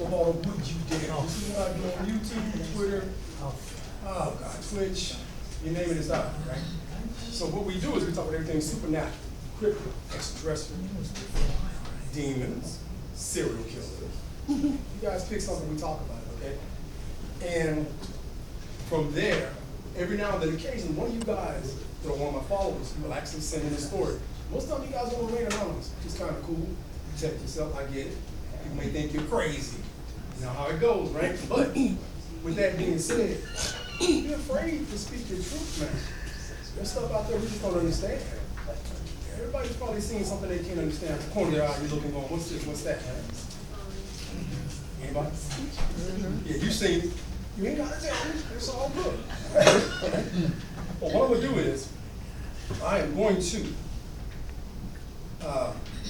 Oh, would you dare? You see what I do on YouTube, Twitter, oh God, Twitch, you name it, it's out, right? So what we do is we talk about everything supernatural, crypto, extraterrestrial, demons, serial killers. You guys pick something, we talk about it, okay? And from there, every now and then, occasionally, one of you guys, that are one of my followers, will actually send in a story. Most of you guys want to remain anonymous, which is kind of cool. Protect yourself, I get it. People may think you're crazy. You know how it goes, right? But with that being said, don't be afraid to speak your truth, man. There's stuff out there we just don't understand. Everybody's probably seen something they can't understand. At the corner of their eye, you're looking going, what's this, what's that, man? Anybody? Yeah, you've seen it. You ain't got to tell me. It's all good. Well, what I'm going to do is, I am going to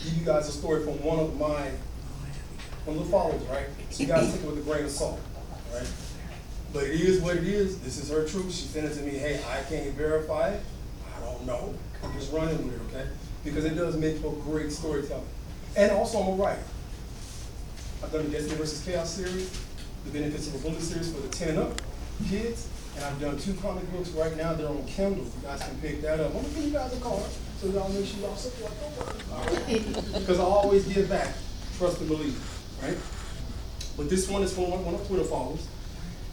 give you guys a story from one of the followers, right? So you guys take it with a grain of salt, right? But it is what it is. This is her truth. She sent it to me. Hey, I can't verify it. I don't know. I'm just running with it, okay? Because it does make for great storytelling. And also, I'm a writer. I've done the Destiny vs. Chaos series, the Benefits of a Bullet series for the 10 and up kids, and I've done 2 comic books right now. They're on Kindle. You guys can pick that up. I'm gonna give you guys a card so y'all make sure y'all support. All right? Because I always give back, trust and believe, right? But this one is from one of Twitter followers,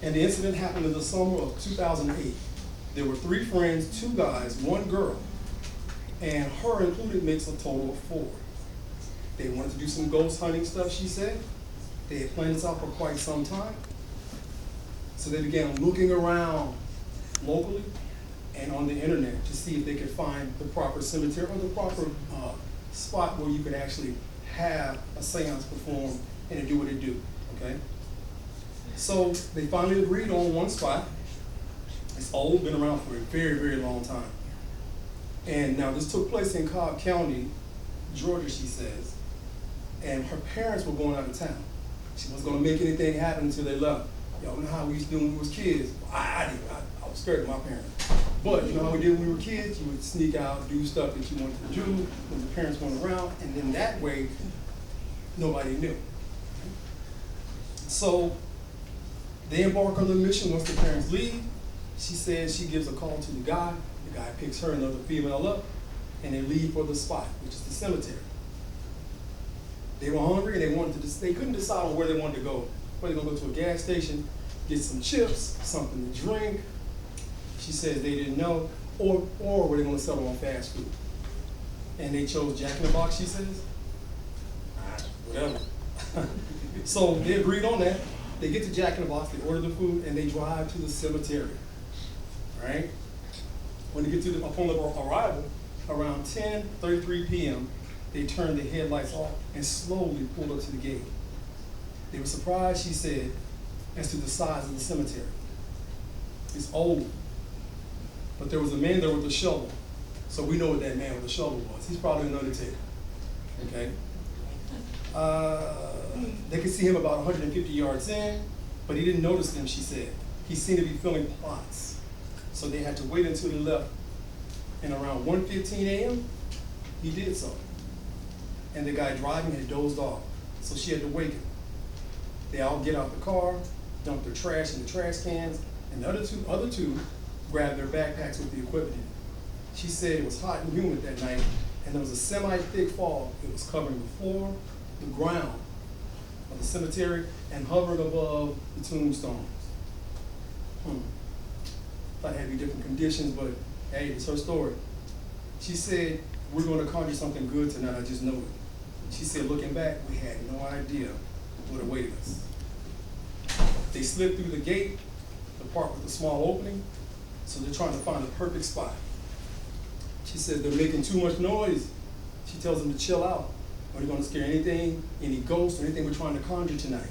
and the incident happened in the summer of 2008. There were 3 friends, 2 guys, 1 girl, and her included makes a total of 4. They wanted to do some ghost hunting stuff, she said. They had planned this out for quite some time. So they began looking around locally and on the internet to see if they could find the proper cemetery or the proper spot where you could actually have a seance performed and it do what it do, okay? So they finally agreed on one spot. It's old, been around for a very, very long time. And now this took place in Cobb County, Georgia, she says. And her parents were going out of town. She wasn't gonna make anything happen until they left. Y'all know how we used to do when we was kids. I was scared of my parents. But you know how we did when we were kids? You would sneak out, do stuff that you wanted to do when the parents weren't around, and then that way, nobody knew. So they embark on the mission once the parents leave. She says she gives a call to the guy picks her and another female up, and they leave for the spot, which is the cemetery. They were hungry and they couldn't decide on where they wanted to go. Whether they were going to go to a gas station, get some chips, something to drink. She says they didn't know, or were they going to settle on fast food? And they chose Jack in the Box, she says. Whatever. So they agreed on that. They get to Jack in the Box, they order the food, and they drive to the cemetery. Right? When they get to upon their arrival, around 10:33 p.m., they turned the headlights off and slowly pulled up to the gate. They were surprised, she said, as to the size of the cemetery. It's old, but there was a man there with a shovel. So we know what that man with the shovel was. He's probably an undertaker, okay? They could see him about 150 yards in, but he didn't notice them, she said. He seemed to be filling plots. So they had to wait until he left. And around 1:15 a.m., he did so. And the guy driving had dozed off, so she had to wake him. They all get out the car, dump their trash in the trash cans, and the other two grabbed their backpacks with the equipment in it. She said it was hot and humid that night, and there was a semi-thick fog. It was covering the floor, the ground of the cemetery, and hovering above the tombstones. Thought it had to be different conditions, but hey, it's her story. She said, we're going to conjure something good tonight, I just know it. She said, looking back, we had no idea what awaited us. They slid through the gate, the part with the small opening, so they're trying to find the perfect spot. She said they're making too much noise. She tells them to chill out. Are they going to scare anything, any ghosts, or anything we're trying to conjure tonight?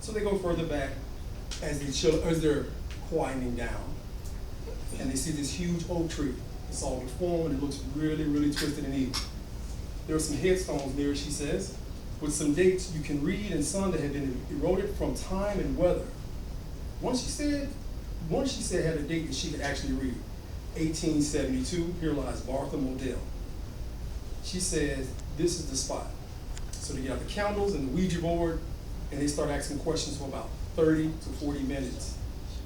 So they go further back as they're quieting down, and they see this huge oak tree. It's all deformed and it looks really, really twisted and evil. There are some headstones there, she says, with some dates you can read and some that have been eroded from time and weather. One she said had a date that she could actually read, 1872, here lies Bartham Modell. She says, this is the spot. So they got the candles and the Ouija board, and they start asking questions for about 30 to 40 minutes.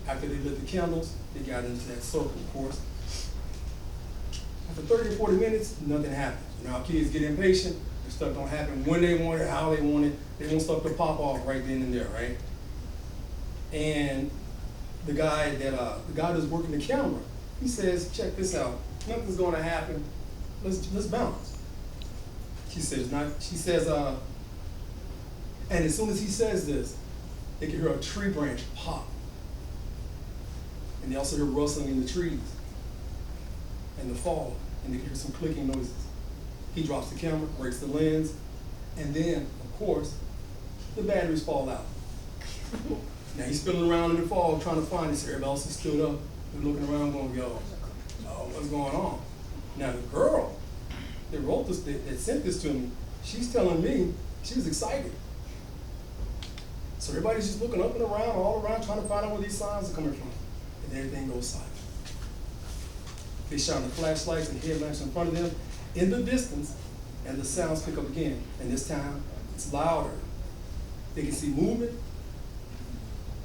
After they lit the candles, they got into that circle, of course. After 30 to 40 minutes, nothing happened. You know how kids get impatient, their stuff don't happen when they want it, how they want it. They want stuff to pop off right then and there, right? And the guy that's working the camera, he says, check this out, nothing's gonna happen, let's bounce. She says, and as soon as he says this, they can hear a tree branch pop. And they also hear rustling in the trees and the fog, and they can hear some clicking noises. He drops the camera, breaks the lens, and then, of course, the batteries fall out. Now he's spilling around in the fog trying to find this. Everybody else is stood up. They're looking around going, yo, what's going on? Now the girl that wrote this, that sent this to me, she's telling me she was excited. So everybody's just looking up and around, all around, trying to find out where these signs are coming from. And then everything goes silent. They shine the flashlights and headlamps in front of them in the distance, and the sounds pick up again. And this time, it's louder. They can see movement,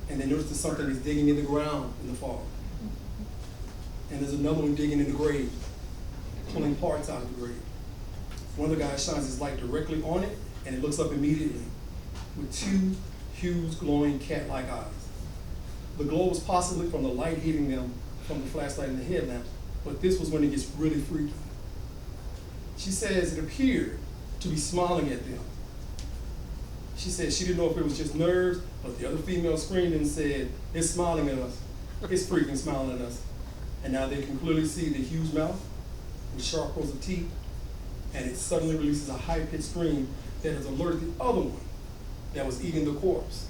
and they notice that something is digging in the ground in the fog. And there's another one digging in the grave, pulling parts out of the grave. One of the guys shines his light directly on it, and it looks up immediately with two huge glowing cat-like eyes. The glow was possibly from the light hitting them from the flashlight and the headlamp, but this was when it gets really freaky. She says it appeared to be smiling at them. She said she didn't know if it was just nerves, but the other female screamed and said, it's smiling at us. It's freaking smiling at us. And now they can clearly see the huge mouth with sharp rows of teeth, and it suddenly releases a high-pitched scream that has alerted the other one that was eating the corpse.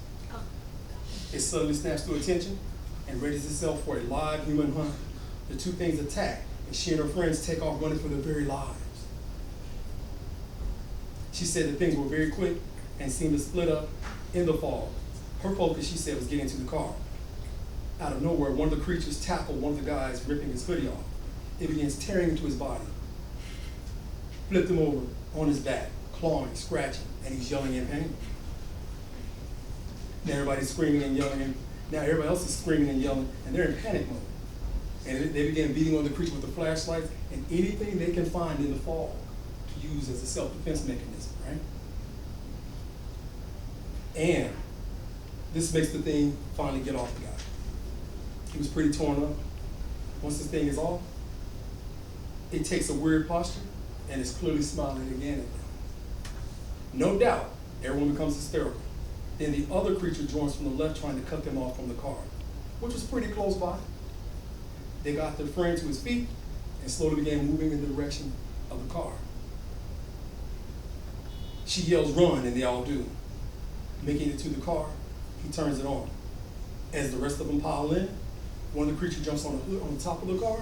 It suddenly snaps to attention and readies itself for a live human hunt. The two things attack, and she and her friends take off running for their very lives. She said that things were very quick and seemed to split up in the fog. Her focus, she said, was getting to the car. Out of nowhere, one of the creatures tackled one of the guys, ripping his hoodie off. It begins tearing into his body, flipped him over on his back, clawing, scratching, and he's yelling in pain. Now everybody's screaming and yelling, now everybody else is screaming and yelling, and they're in panic mode. And they began beating on the creature with the flashlights and anything they can find in the fog to use as a self-defense mechanism, right? And this makes the thing finally get off the guy. He was pretty torn up. Once this thing is off, it takes a weird posture and is clearly smiling again at them. No doubt, everyone becomes hysterical. Then the other creature joins from the left, trying to cut them off from the car, which was pretty close by. They got their friend to his feet and slowly began moving in the direction of the car. She yells, run, and they all do. Making it to the car, he turns it on. As the rest of them pile in, one of the creatures jumps on the hood on the top of the car,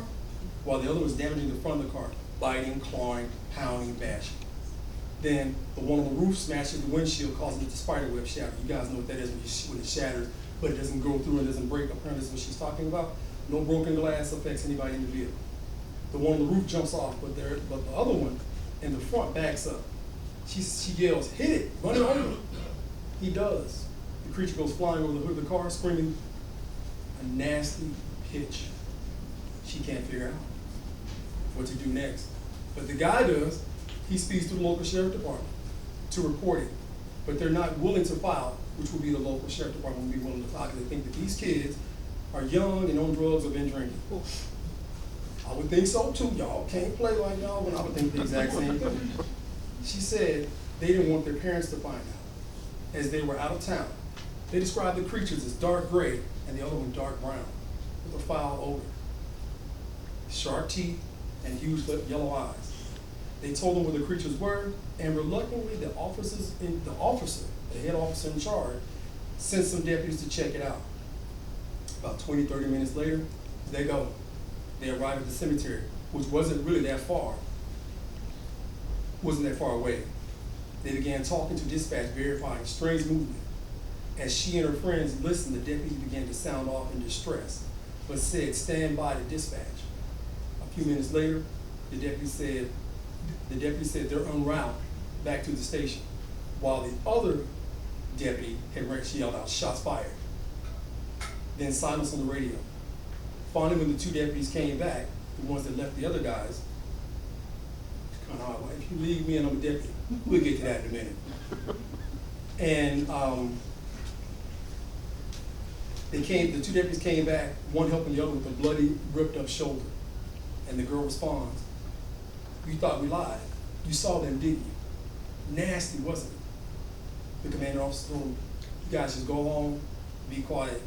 while the other was damaging the front of the car, biting, clawing, pounding, bashing. Then the one on the roof smashes the windshield, causing it to spiderweb shatter. You guys know what that is when it shatters, but it doesn't go through and doesn't break. Apparently that's what she's talking about. No broken glass affects anybody in the vehicle. The one on the roof jumps off, but the other one in the front backs up. She yells, hit it, run it over. He does. The creature goes flying over the hood of the car, screaming a nasty pitch. She can't figure out what to do next. But the guy does. He speaks to the local sheriff department to report it. But they're not willing to file, which will be the local sheriff department will be willing to file, because they think that these kids are young and on drugs or been drinking. I would think so too. Y'all can't play like y'all, but I would think the exact same thing. She said they didn't want their parents to find out, as they were out of town. They described the creatures as dark gray and the other one dark brown, with a foul odor, sharp teeth, and huge yellow eyes. They told them where the creatures were, and reluctantly the head officer in charge, sent some deputies to check it out. About 20, 30 minutes later, they go. They arrive at the cemetery, which wasn't really that far, away. They began talking to dispatch, verifying strange movement. As she and her friends listened, the deputies began to sound off in distress, but said, stand by to dispatch. A few minutes later, the deputy said they're en route back to the station, while the other deputy she yelled out, "Shots fired." Then silence on the radio. Finally, when the two deputies came back, the ones that left the other guys, it's kind of hard. Well, if you leave me and I'm a deputy, we'll get to that in a minute. And the two deputies came back, one helping the other with a bloody, ripped up shoulder. And the girl responds, "You thought we lied. You saw them, didn't you? Nasty, wasn't it?" The commanding officer told him, "You guys just go home, be quiet."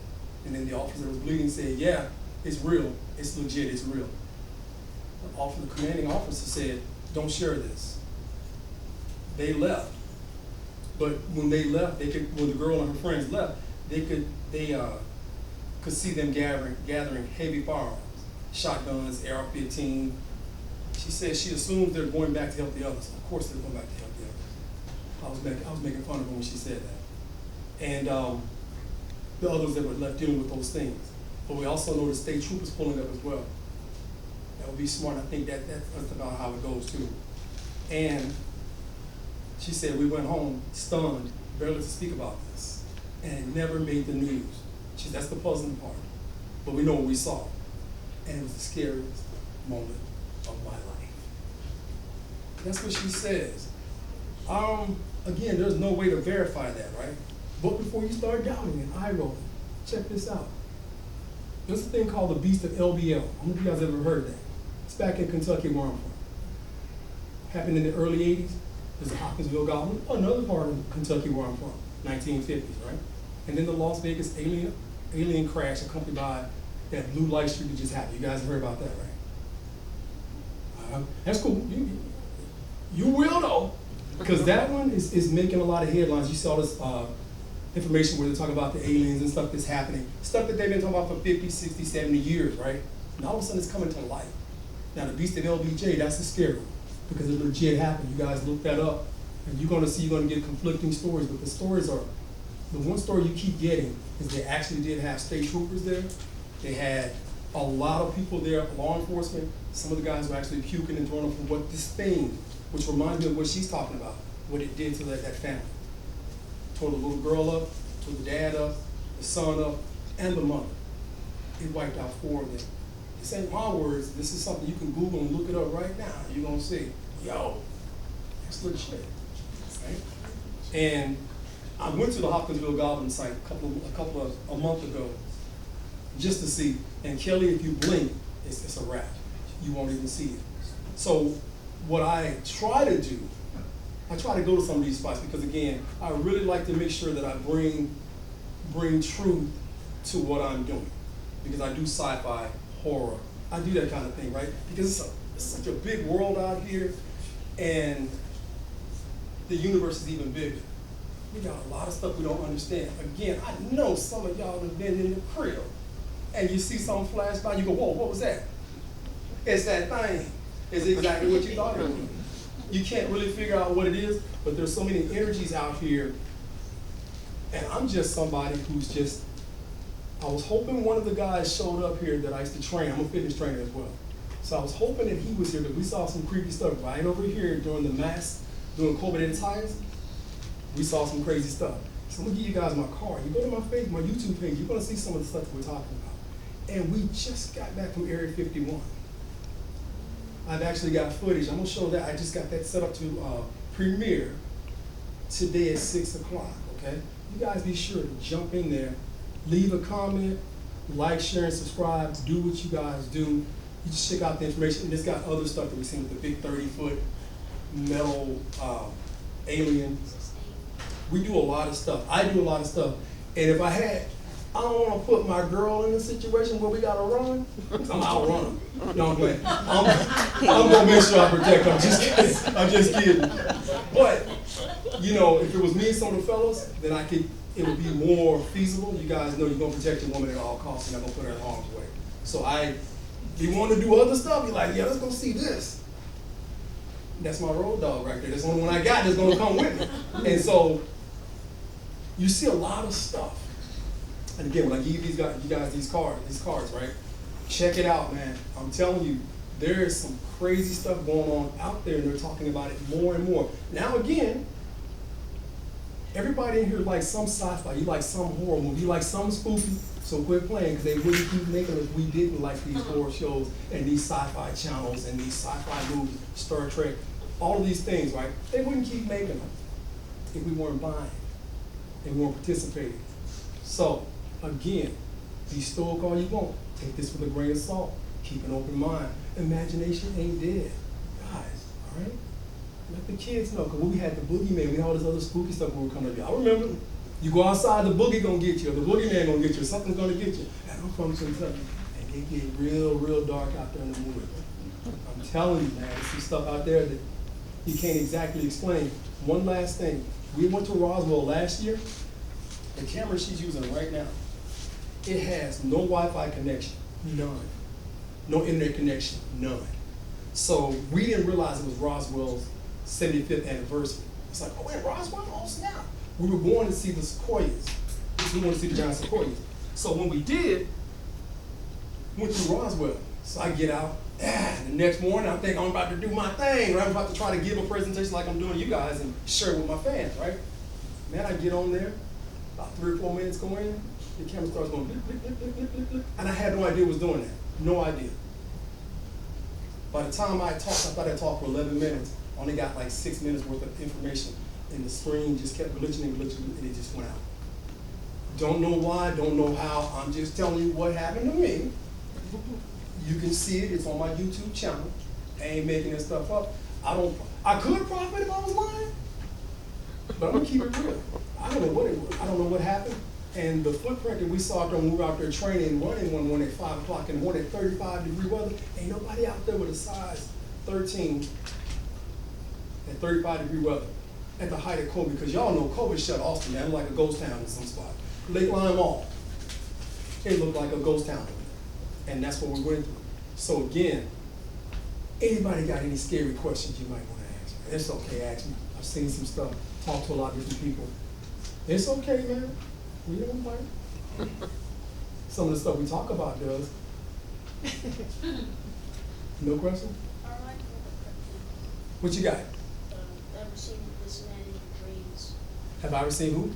And then the officer that was bleeding said, "Yeah, it's real, it's legit, it's real." The commanding officer said, "Don't share this." They left. But when they left, when the girl and her friends left, they could see them gathering heavy firearms, shotguns, AR-15. She said she assumes they're going back to help the others. Of course they're going back to help the others. I was making fun of her when she said that. And the others that were left dealing with those things. But we also know the state troopers pulling up as well. That would be smart. I think that's about how it goes too. And she said we went home stunned, barely to speak about this. And it never made the news. That's the puzzling part. But we know what we saw. And it was the scariest moment of my life. That's what she says. Again, there's no way to verify that, right? But before you start doubting and eye rolling, check this out. There's a thing called the Beast of LBL. I don't know if you guys ever heard of that. It's back in Kentucky where I'm from. Happened in the early 80s. There's a Hopkinsville Goblin, another part of Kentucky where I'm from, 1950s, right? And then the Las Vegas alien crash accompanied by that blue light streak that just happened. You guys have heard about that, right? That's cool. You will know, because that one is making a lot of headlines. You saw this information where they're talking about the aliens and stuff that's happening, stuff that they've been talking about for 50, 60, 70 years, right? And all of a sudden it's coming to light. Now the Beast of LBJ, that's the scary one, because it legit happened. You guys look that up, and you're going to get conflicting stories, but the stories are, the one story you keep getting is they actually did have state troopers there. They had a lot of people there, law enforcement. Some of the guys were actually puking and throwing up from what this thing, which reminds me of what she's talking about, what it did to that family. Tore the little girl up, tore the dad up, the son up, and the mother. It wiped out 4 of them. This ain't my words. This is something you can Google and look it up right now. You're gonna see, yo, that's legit, right? And I went to the Hopkinsville Goblin site a month ago, just to see. And Kelly, if you blink, it's a wrap. You won't even see it. So what I try to do, I try to go to some of these spots because again, I really like to make sure that I bring truth to what I'm doing. Because I do sci-fi, horror, I do that kind of thing, right? Because it's such a big world out here, and the universe is even bigger. We got a lot of stuff we don't understand. Again, I know some of y'all have been in the crib, and you see something flash by, you go, whoa, what was that? It's that thing. It's exactly what you thought it was. You can't really figure out what it is, but there's so many energies out here, and I'm just somebody who's just, I was hoping one of the guys showed up here that I used to train. I'm a fitness trainer as well. So I was hoping that he was here, because we saw some creepy stuff right over here during the mass, doing COVID tires. We saw some crazy stuff. So I'm gonna give you guys my card. You go to my YouTube page, you're gonna see some of the stuff that we're talking about. And we just got back from Area 51. I've actually got footage. I'm gonna show that. I just got that set up to premiere today at 6 o'clock, okay? You guys be sure to jump in there, leave a comment, like, share, and subscribe. Do what you guys do. You just check out the information. And it's got other stuff that we've seen with the big 30-foot metal alien. We do a lot of stuff. I do a lot of stuff. And if I don't want to put my girl in a situation where we got to run. I'm outrun her. No, I'm playing. I'm going to make sure I protect her. I'm just kidding. But, you know, if it was me and some of the fellas, then it would be more feasible. You guys know you're going to protect your woman at all costs. You're not going to put her in harm's way. So if you want to do other stuff, you're like, yeah, let's go see this. That's my road dog right there. That's the only one I got that's going to come with me. And so you see a lot of stuff. And again, when I give you guys these cards, right? Check it out, man. I'm telling you, there is some crazy stuff going on out there, and they're talking about it more and more. Now again, Everybody in here likes some sci-fi, you like some horror movie, you like some spooky, so quit playing, because they wouldn't keep making us. We didn't like these horror shows and these sci-fi channels and these sci-fi movies, Star Trek, all of these things, right? They wouldn't keep making them if we weren't buying and we weren't participating. So, again, be stoic all you want. Take this with a grain of salt. Keep an open mind. Imagination ain't dead. Guys, all right? Let the kids know, because when we had the boogeyman, we had all this other spooky stuff when we were coming up. I remember, you go outside, the boogie gonna get you, or the boogeyman gonna get you, or something's gonna get you. And I'm from Kentucky, and it get real, real dark out there in the woods. I'm telling you, man, there's some stuff out there that you can't exactly explain. One last thing, we went to Roswell last year. The camera she's using right now, it has no Wi-Fi connection, none. No internet connection, none. So we didn't realize it was Roswell's 75th anniversary. It's like, oh wait, Roswell, oh snap. We were going to see the sequoias. We wanted to see the giant sequoias. So when we did, went to Roswell. So I get out, the next morning I think I'm about to do my thing, right? I'm about to try to give a presentation like I'm doing to you guys and share it with my fans, right? Man, I get on there, about 3 or 4 minutes go in, the camera starts going blip, blip, blip, blip, blip, blip, blip, and I had no idea it was doing that. No idea. By the time I talked, I thought I talked for 11 minutes. Only got like 6 minutes worth of information, and the screen just kept glitching and glitching, and it just went out. Don't know why, don't know how. I'm just telling you what happened to me. You can see it. It's on my YouTube channel. I ain't making this stuff up. I could profit if I was lying, but I'm gonna keep it real. I don't know what it was. I don't know what happened. And the footprint that we saw when we were out there training and running one morning at 5 o'clock in the morning at 35-degree weather, ain't nobody out there with a size 13 at 35-degree weather at the height of COVID, because y'all know COVID shut Austin down like a ghost town in some spot. Lake Lime Mall, it looked like a ghost town, and that's what we went through. So again, anybody got any scary questions you might want to ask? It's okay, ask me. I've seen some stuff, talked to a lot of different people. It's okay, man. We don't bite. Some of the stuff we talk about does. No question? What you got? Ever seen this man in your dreams? Have I ever seen who?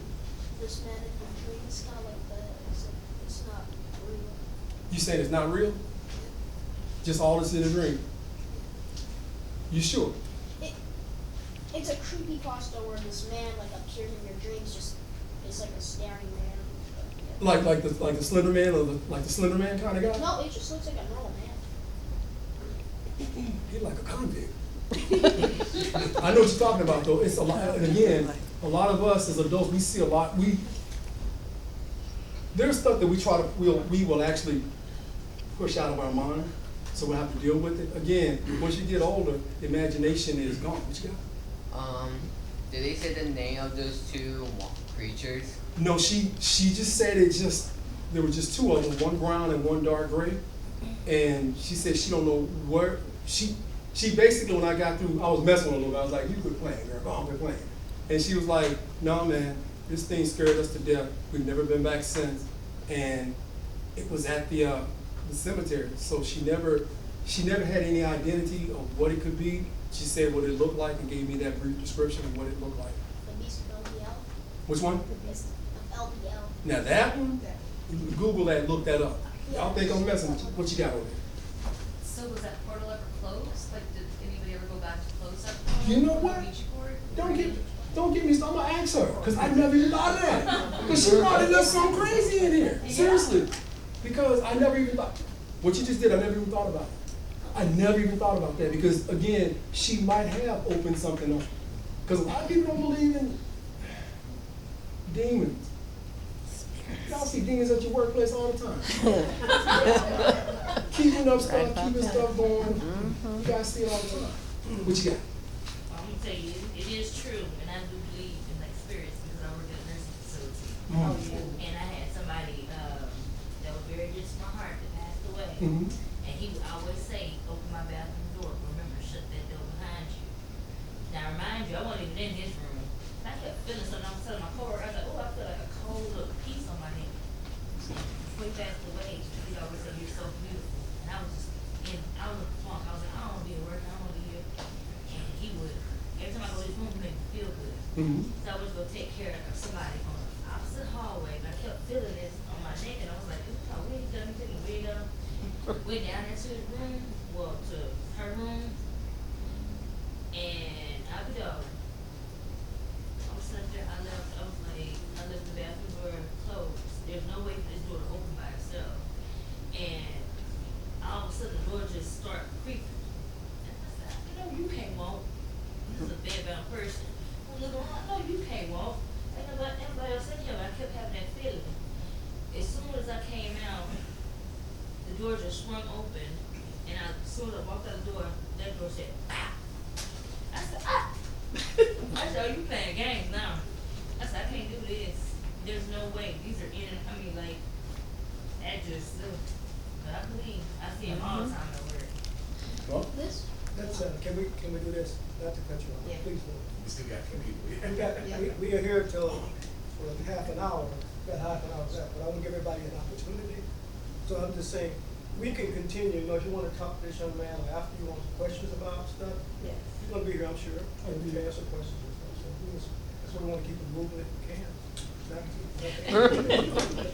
This man in your dreams, kind of like that. It's not real. You saying it's not real? Just all this in a dream? You sure? It's a creepy pasta where this man like appears in your dreams, just it's like a staring man. Like the Slender Man, or like the Slender Man kind of guy? No, it just looks like a normal man. He's like a convict. I know what you're talking about though. It's a lot, and again, a lot of us as adults, we see a lot. There's stuff that we will actually push out of our mind, so we'll have to deal with it. Again, once you get older, imagination is gone. What you got? Did they say the name of those two creatures? No, she just said there were just two of them, one brown and one dark gray, and she said she don't know where she basically, when I got through, I was messing with her a little bit. I was like, you quit playing, girl, go on, quit playing. And she was like, no man, this thing scared us to death. We've never been back since. And it was at the cemetery. So she never had any identity of what it could be. She said what it looked like and gave me that brief description of what it looked like. The beast of LBL. Which one? The beast of LBL. Now that one, Google that, look that up. Y'all think I'm messing with you. What you got over there? So was that portal ever closed? Like, did anybody ever go back to close that You know what? portal? Don't get me started. I'm gonna ask her, because I never even thought of that. Because she probably does something crazy in here. Seriously. Because I never even thought, what you just did, I never even thought about it. I never even thought about that, because again, she might have opened something up. Because a lot of people don't believe in demons. Y'all see demons at your workplace all the time. Keeping up stuff, keeping stuff going. You guys see it all the time. What you got? I'm gonna tell you, it is true, and I do believe in the experience because I work at a nursing facility. And I had somebody that was very dear to my heart that passed away. And he would always say, open my bathroom door, remember, shut that door behind you. Now remind you, I wasn't even in his room. I kept feeling something, I was telling my coworker, I was like, oh, I feel like a cold little piece on my neck. Before he passed away, he always said, you're so beautiful. And I was just I was a funk. I was like, I don't want to be at work, I don't want to be here. And he would, every time I go to his room, he made me feel good. So I was going to take care of somebody on the opposite hallway, and I kept feeling this on my neck, and I was like, oh, we ain't done anything, we ain't done. Went down into the room, well, to her room, and I be dog. I was sitting there, I left the bathroom door closed. There's no way for this door to open by itself. And all of a sudden the door just started creaking. And I said, you can't walk. This is a bed-bound person. I'm looking around, no, you can't walk. Ain't nobody else in here, but I kept having that feeling. As soon as I came out, the door just swung open, and as soon as I walked out the door, that door said, ah! I said, ah! I said, oh, you playing games now. I said, I can't do this. There's no way. These are that just, but I believe, I see them all the time at work. Well, This, Let's, can we do this, not to cut you off, Yeah. please do. We still got two people. We are here till, for half an hour, got half an hour left, but I want to give everybody an opportunity. So I'm just saying, we can continue, if you want to talk to this young man, or after you want questions about stuff, Yes. he's gonna be here, I'm sure, and we can answer questions and stuff, so that's why we want to keep it moving if we can. Not to-